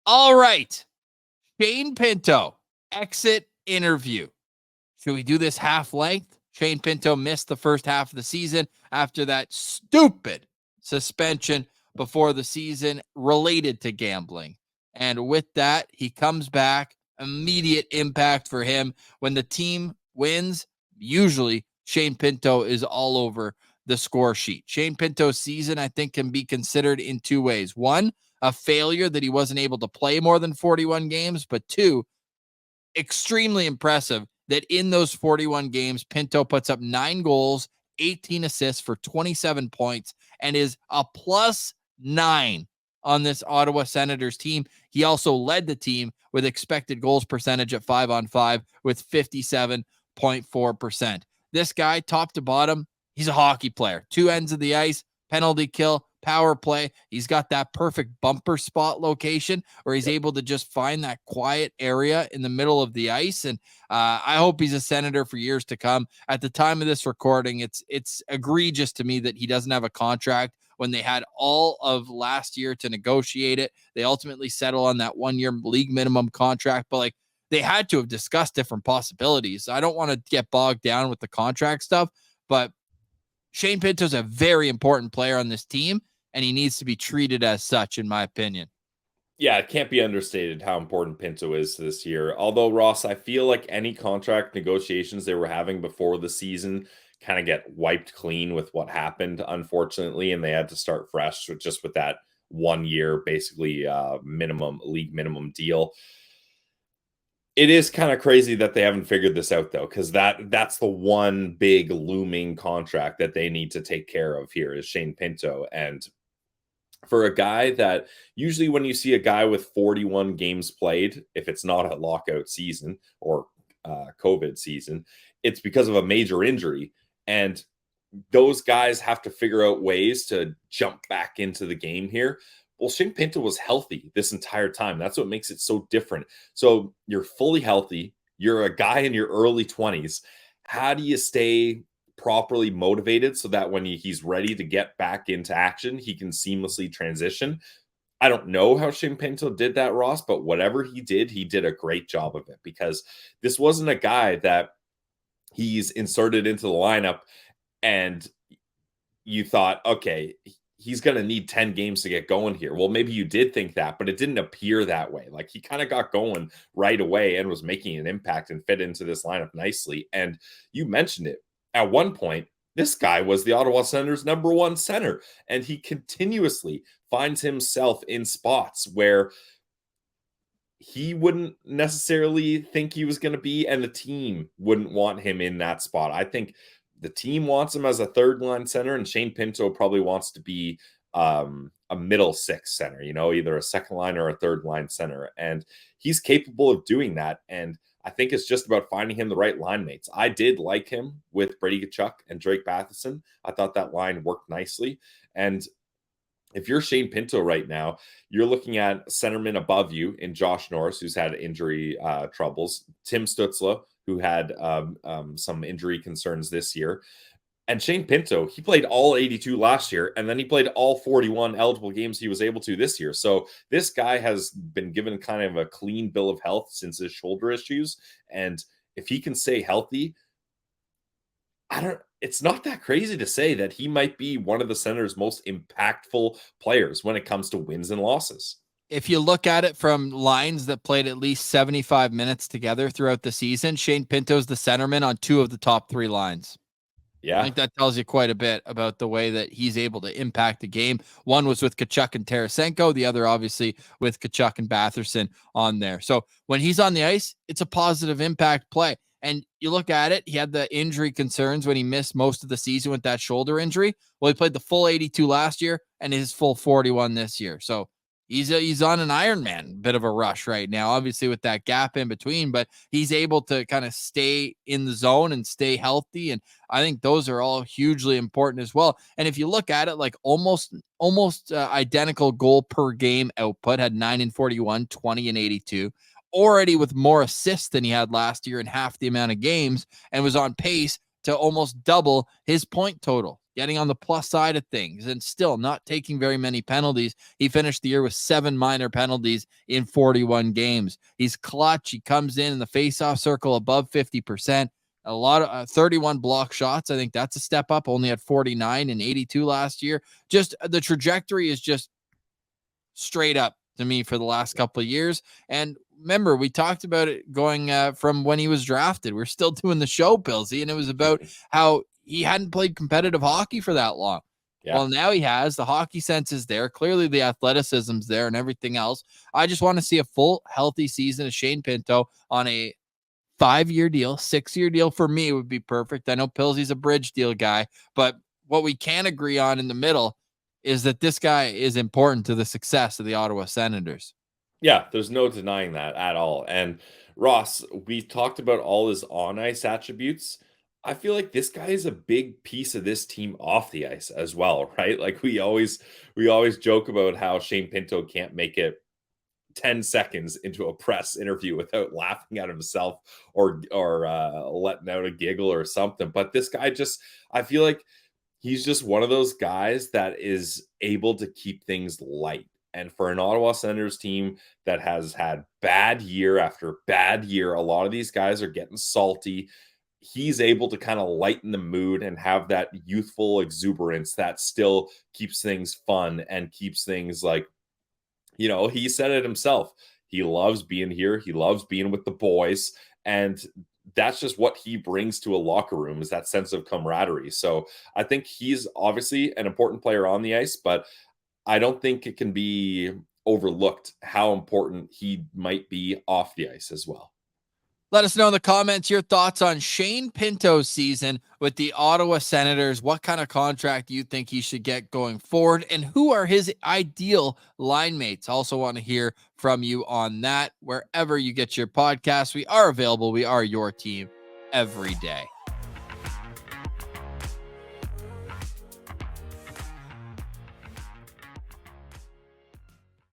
All right. Shane Pinto, exit interview. Should we do this half length? Shane Pinto missed the first half of the season after that stupid suspension before the season related to gambling. And with that, he comes back. Immediate impact for him. When the team wins, usually Shane Pinto is all over the score sheet. Shane Pinto's season, I think, can be considered in two ways. One, a failure that he wasn't able to play more than 41 games, but two, extremely impressive that in those 41 games, Pinto puts up 9 goals, 18 assists for 27 points, and is a +9 on this Ottawa Senators team. He also led the team with expected goals percentage at 5-on-5 with 57.4%. This guy, top to bottom, he's a hockey player. Two ends of the ice, penalty kill, power play. He's got that perfect bumper spot location where he's able to just find that quiet area in the middle of the ice. And I hope he's a Senator for years to come. At the time of this recording, it's egregious to me that he doesn't have a contract when they had all of last year to negotiate it. They ultimately settle on that 1-year league minimum contract, but they had to have discussed different possibilities. I don't want to get bogged down with the contract stuff, but Shane Pinto's a very important player on this team, and he needs to be treated as such, in my opinion. Yeah, it can't be understated how important Pinto is this year. Although, Ross, I feel like any contract negotiations they were having before the season kind of get wiped clean with what happened, unfortunately, and they had to start fresh with that 1 year, basically league minimum deal. It is kind of crazy that they haven't figured this out, though, because that's the one big looming contract that they need to take care of here is Shane Pinto. And for a guy that usually when you see a guy with 41 games played, if it's not a lockout season or COVID season, it's because of a major injury. And those guys have to figure out ways to jump back into the game here. Well, Shane Pinto was healthy this entire time. That's what makes it so different. So you're fully healthy. You're a guy in your early 20s. How do you stay properly motivated so that when he's ready to get back into action, he can seamlessly transition? I don't know how Shane Pinto did that, Ross, but whatever he did a great job of it, because this wasn't a guy that he's inserted into the lineup and you thought, okay, he's going to need 10 games to get going here. Well, maybe you did think that, but it didn't appear that way. Like, he kind of got going right away and was making an impact and fit into this lineup nicely. And you mentioned it. At one point, this guy was the Ottawa Senators' #1 center, and he continuously finds himself in spots where he wouldn't necessarily think he was going to be, and the team wouldn't want him in that spot. I think the team wants him as a third-line center, and Shane Pinto probably wants to be a middle six center, either a second line or a third line center. And he's capable of doing that. And I think it's just about finding him the right line mates. I did like him with Brady Tkachuk and Drake Batherson. I thought that line worked nicely. And if you're Shane Pinto right now, you're looking at centerman above you in Josh Norris, who's had injury troubles, Tim Stützle, who had some injury concerns this year, and Shane Pinto. He played all 82 last year, and then he played all 41 eligible games he was able to this year. So this guy has been given kind of a clean bill of health since his shoulder issues. And if he can stay healthy, it's not that crazy to say that he might be one of the Senators' most impactful players when it comes to wins and losses. If you look at it from lines that played at least 75 minutes together throughout the season, Shane Pinto's the centerman on 2 of the top 3 lines. Yeah. I think that tells you quite a bit about the way that he's able to impact the game. One was with Tkachuk and Tarasenko, the other obviously with Tkachuk and Batherson on there. So when he's on the ice, it's a positive impact play. And you look at it, he had the injury concerns when he missed most of the season with that shoulder injury. Well, he played the full 82 last year and his full 41 this year. So he's on an Ironman bit of a rush right now, obviously with that gap in between, but he's able to kind of stay in the zone and stay healthy. And I think those are all hugely important as well. And if you look at it, like almost identical goal per game output, had 9 and 41, 20 and 82, already with more assists than he had last year in half the amount of games, and was on pace to almost double his point total getting on the plus side of things, and still not taking very many penalties. He finished the year with 7 minor penalties in 41 games. He's clutch. He comes in the faceoff circle above 50%. A lot of 31 block shots. I think that's a step up. Only had 49 and 82 last year. Just the trajectory is just straight up to me for the last couple of years. And remember, we talked about it going from when he was drafted. We're still doing the show, Pilsy, and it was about how he hadn't played competitive hockey for that long. Yeah. Well, now he has. The hockey sense is there. Clearly, the athleticism's there and everything else. I just want to see a full, healthy season of Shane Pinto on a 5-year deal. 6-year deal for me would be perfect. I know Pilsy's a bridge deal guy, but what we can agree on in the middle is that this guy is important to the success of the Ottawa Senators. Yeah, there's no denying that at all. And Ross, we talked about all his on-ice attributes. I feel like this guy is a big piece of this team off the ice as well, right? Like we always joke about how Shane Pinto can't make it 10 seconds into a press interview without laughing at himself or letting out a giggle or something. But this guy I feel like he's just one of those guys that is able to keep things light. And for an Ottawa Senators team that has had bad year after bad year, a lot of these guys are getting salty. He's able to kind of lighten the mood and have that youthful exuberance that still keeps things fun and keeps things like, he said it himself. He loves being here. He loves being with the boys. And that's just what he brings to a locker room, is that sense of camaraderie. So I think he's obviously an important player on the ice, but I don't think it can be overlooked how important he might be off the ice as well. Let us know in the comments your thoughts on Shane Pinto's season with the Ottawa Senators. What kind of contract do you think he should get going forward? And who are his ideal line mates? Also want to hear from you on that. Wherever you get your podcasts, we are available. We are your team every day.